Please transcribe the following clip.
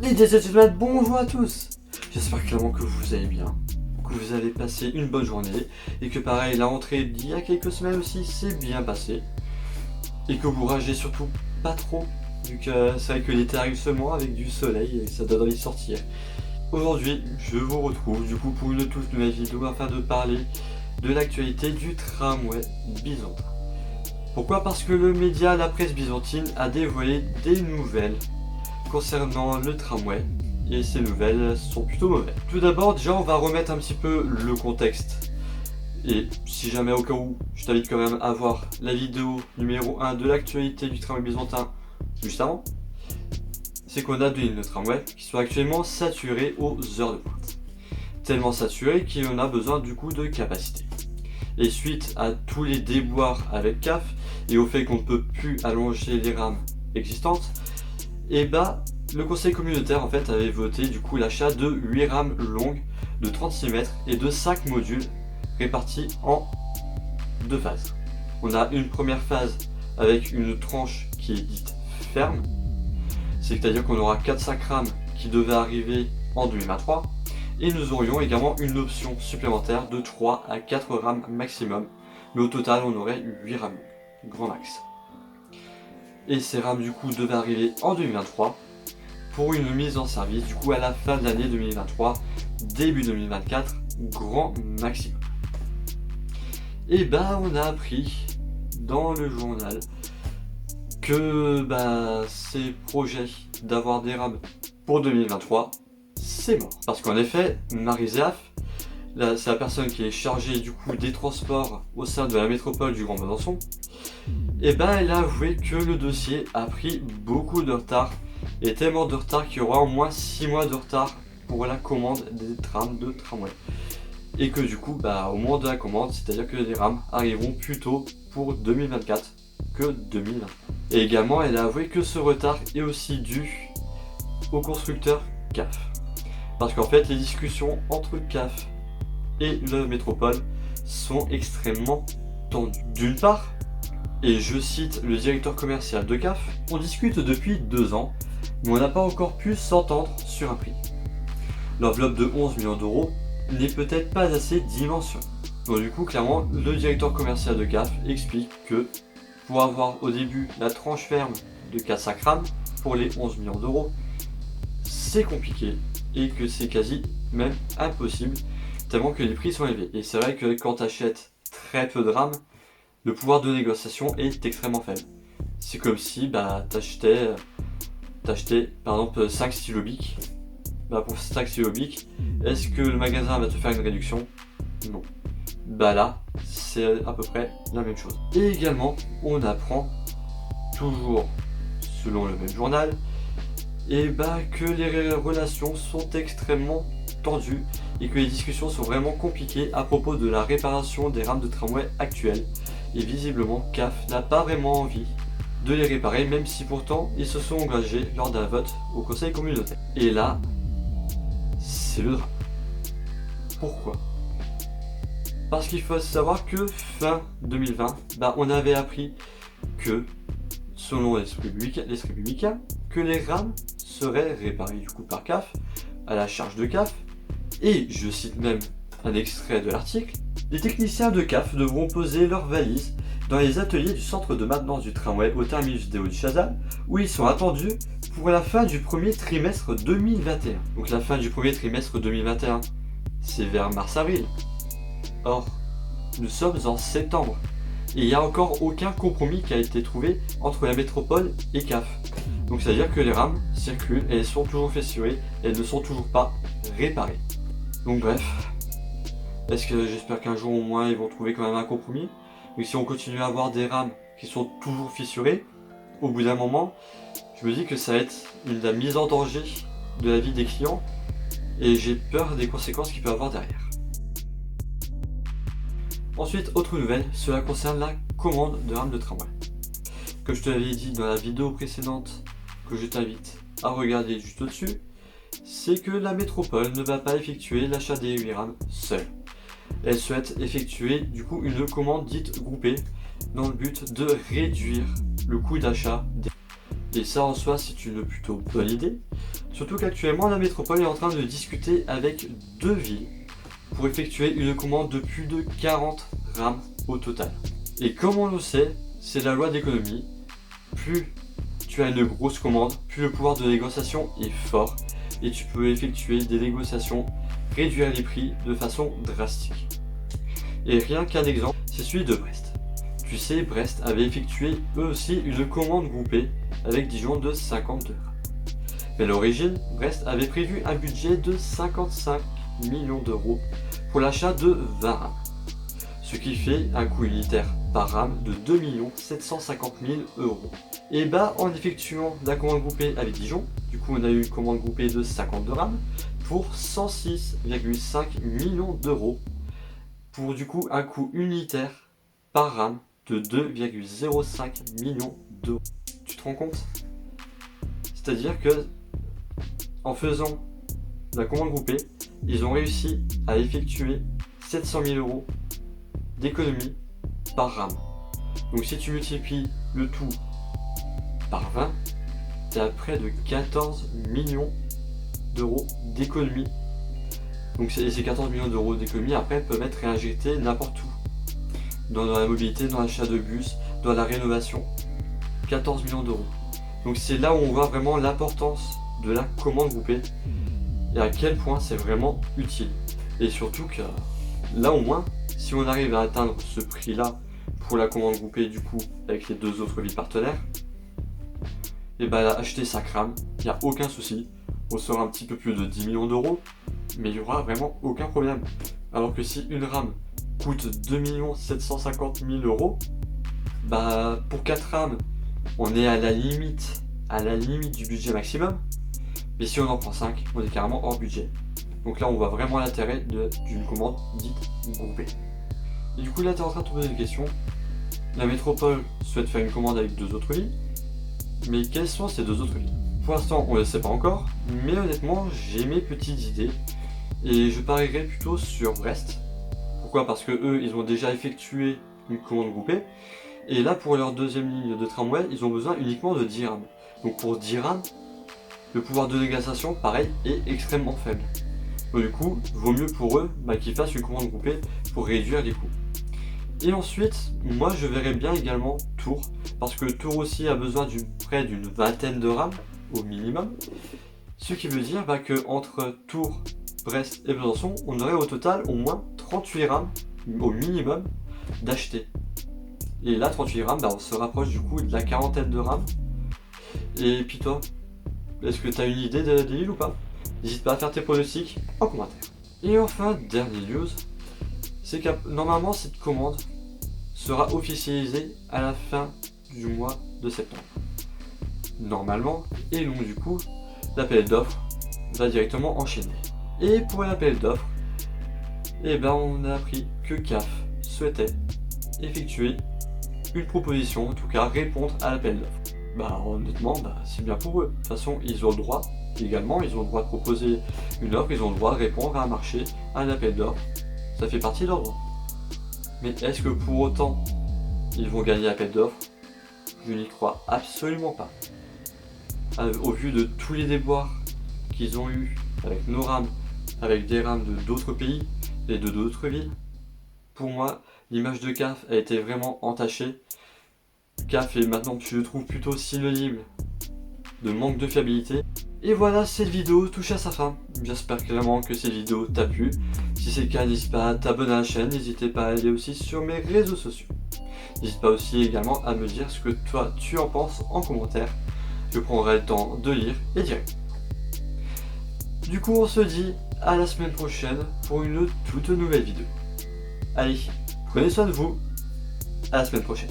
Ladies and gentlemen, bonjour à tous. J'espère clairement que vous allez bien, que vous avez passé une bonne journée et que pareil, la rentrée d'il y a quelques semaines aussi s'est bien passée et que vous ragez surtout pas trop vu que c'est vrai que l'été arrive seulement avec du soleil et ça donne envie de sortir. Aujourd'hui, je vous retrouve du coup pour une toute nouvelle vidéo afin de parler de l'actualité du tramway byzantin. Pourquoi? Parce que le média La Presse Byzantine a dévoilé des nouvelles concernant le tramway et ces nouvelles sont plutôt mauvaises. Tout d'abord, déjà on va remettre un petit peu le contexte et si jamais au cas où, je t'invite quand même à voir la vidéo numéro 1 de l'actualité du tramway byzantin juste avant. C'est qu'on a des lignes de tramway qui sont actuellement saturées aux heures de pointe. Tellement saturées qu'on a besoin du coup de capacité. Et suite à tous les déboires avec CAF et au fait qu'on ne peut plus allonger les rames existantes, et bah le conseil communautaire en fait avait voté du coup l'achat de 8 rames longues de 36 mètres et de 5 modules répartis en deux phases. On a une première phase avec une tranche qui est dite ferme, c'est-à-dire qu'on aura 4-5 rames qui devaient arriver en 2023 et nous aurions également une option supplémentaire de 3 à 4 rames maximum, mais au total on aurait 8 rames, grand max. Et ces rames du coup devaient arriver en 2023 pour une mise en service du coup à la fin de l'année 2023, début 2024, grand maximum. Et bah on a appris dans le journal que ces projets d'avoir des rames pour 2023, c'est mort. Parce qu'en effet, Marie-Zéaf, c'est la personne qui est chargée du coup des transports au sein de la métropole du Grand Besançon, et elle a avoué que le dossier a pris beaucoup de retard, et tellement de retard qu'il y aura au moins 6 mois de retard pour la commande des trams de tramway. Et que du coup, au moment de la commande, c'est-à-dire que les rames arriveront plus tôt pour 2024 que 2020. Et également, elle a avoué que ce retard est aussi dû au constructeur CAF. Parce qu'en fait, les discussions entre CAF et la métropole sont extrêmement tendues. D'une part, et je cite le directeur commercial de CAF, on discute depuis 2 ans, mais on n'a pas encore pu s'entendre sur un prix. L'enveloppe de 11 millions d'euros n'est peut-être pas assez dimensionnée. Donc du coup, clairement, le directeur commercial de CAF explique que pour avoir au début la tranche ferme de 4-5 rames pour les 11 millions d'euros, c'est compliqué et que c'est quasi même impossible tellement que les prix sont élevés. Et c'est vrai que quand tu achètes très peu de rames, le pouvoir de négociation est extrêmement faible. C'est comme si t'achetais par exemple 5 stylos Bic. Pour 5 stylos Bic, est-ce que le magasin va te faire une réduction? Non. Là, c'est à peu près la même chose. Et également, on apprend, toujours selon le même journal, que les relations sont extrêmement tendues et que les discussions sont vraiment compliquées à propos de la réparation des rames de tramway actuelles. Et visiblement, CAF n'a pas vraiment envie de les réparer, même si pourtant ils se sont engagés lors d'un vote au conseil communautaire. Et là, c'est le drame. Pourquoi? Parce qu'il faut savoir que fin 2020, on avait appris que, selon l'esprit républicain, que les rames seraient réparées du coup par CAF, à la charge de CAF, et je cite même un extrait de l'article, les techniciens de CAF devront poser leurs valises dans les ateliers du centre de maintenance du tramway au terminus des Hauts-de-Chazal, où ils sont attendus pour la fin du premier trimestre 2021. Donc la fin du premier trimestre 2021, c'est vers mars-avril. Or, nous sommes en septembre, et il n'y a encore aucun compromis qui a été trouvé entre la métropole et CAF. Donc c'est à dire que les rames circulent et elles sont toujours fissurées et elles ne sont toujours pas réparées. Donc bref, j'espère qu'un jour au moins ils vont trouver quand même un compromis. Mais si on continue à avoir des rames qui sont toujours fissurées, au bout d'un moment, je me dis que ça va être la mise en danger de la vie des clients et j'ai peur des conséquences qu'il peut avoir derrière. Ensuite, autre nouvelle, cela concerne la commande de rames de tramway. Comme je te l'avais dit dans la vidéo précédente, que je t'invite à regarder juste au-dessus, c'est que la métropole ne va pas effectuer l'achat des 8 rames seule. Elle souhaite effectuer du coup une commande dite groupée dans le but de réduire le coût d'achat des Et ça en soi c'est une plutôt bonne idée. Surtout qu'actuellement la métropole est en train de discuter avec 2 villes pour effectuer une commande de plus de 40 rames au total. Et comme on le sait, c'est la loi d'économie. Plus tu as une grosse commande, plus le pouvoir de négociation est fort et tu peux effectuer des négociations, réduire les prix de façon drastique. Et rien qu'un exemple, c'est celui de Brest. Tu sais, Brest avait effectué eux aussi une commande groupée avec Dijon de 52 rames. Mais à l'origine, Brest avait prévu un budget de 55 millions d'euros pour l'achat de 20 rames. Ce qui fait un coût unitaire par rame de 2 750 000 euros. Et bah en effectuant la commande groupée avec Dijon, du coup on a eu une commande groupée de 52 rames pour 106,5 millions d'euros pour du coup un coût unitaire par rame de 2,05 millions d'euros. Tu te rends compte? C'est-à-dire que en faisant la commande groupée, ils ont réussi à effectuer 700 000 euros d'économie par rame. Donc si tu multiplies le tout par 20, tu es à près de 14 millions d'euros d'économie. Donc ces 14 millions d'euros d'économie après peuvent être réinjectés n'importe où. Dans la mobilité, dans l'achat de bus, dans la rénovation. 14 millions d'euros. Donc c'est là où on voit vraiment l'importance de la commande groupée et à quel point c'est vraiment utile. Et surtout que là au moins, si on arrive à atteindre ce prix-là pour la commande groupée du coup avec les 2 autres villes partenaires, et bah acheter 5 rames, il n'y a aucun souci. On sera un petit peu plus de 10 millions d'euros, mais il n'y aura vraiment aucun problème. Alors que si une rame coûte 2 750 000 euros, bah pour 4 rames, on est à la limite du budget maximum. Mais si on en prend 5, on est carrément hors budget. Donc là on voit vraiment l'intérêt d'une commande dite groupée. Et du coup là tu es en train de te poser une question. La métropole souhaite faire une commande avec 2 autres villes. Mais quelles sont ces 2 autres villes? Pour l'instant on ne le sait pas encore. Mais honnêtement j'ai mes petites idées. Et je parierais plutôt sur Brest. Pourquoi? Parce que eux ils ont déjà effectué une commande groupée. Et là pour leur 2e ligne de tramway ils ont besoin uniquement de 10 rames. Donc pour 10 rames, le pouvoir de négociation pareil est extrêmement faible. Donc du coup, vaut mieux pour eux qu'ils fassent une commande groupée pour réduire les coûts. Et ensuite, moi je verrais bien également Tours, parce que Tours aussi a besoin près d'une vingtaine de rames au minimum. Ce qui veut dire que entre Tours, Brest et Besançon, on aurait au total au moins 38 rames au minimum d'acheter. Et là 38 rames, on se rapproche du coup de la quarantaine de rames. Et puis toi, est-ce que tu as une idée des villes ou pas? N'hésite pas à faire tes pronostics en commentaire. Et enfin, dernier news, c'est que normalement cette commande sera officialisée à la fin du mois de septembre. Normalement, et donc du coup, l'appel d'offres va directement enchaîner. Et pour l'appel d'offres, on a appris que CAF souhaitait effectuer une proposition, en tout cas répondre à l'appel d'offres. Honnêtement, c'est bien pour eux. De toute façon, ils ont le droit, également, ils ont le droit de proposer une offre, ils ont le droit de répondre à un marché, à un appel d'offres. Ça fait partie de leur droit. Mais est-ce que pour autant, ils vont gagner l'appel d'offres? Je n'y crois absolument pas. Au vu de tous les déboires qu'ils ont eu avec nos rames, avec des rames de d'autres pays et de d'autres villes, pour moi, l'image de CAF a été vraiment entachée. CAF est maintenant, je le trouve plutôt synonyme de manque de fiabilité. Et voilà, cette vidéo touche à sa fin. J'espère clairement que cette vidéo t'a plu. Si c'est le cas, n'hésite pas à t'abonner à la chaîne, n'hésitez pas à aller aussi sur mes réseaux sociaux. N'hésite pas aussi également à me dire ce que toi tu en penses en commentaire. Je prendrai le temps de lire et d'y répondre. Du coup, on se dit à la semaine prochaine pour une toute nouvelle vidéo. Allez, prenez soin de vous. À la semaine prochaine.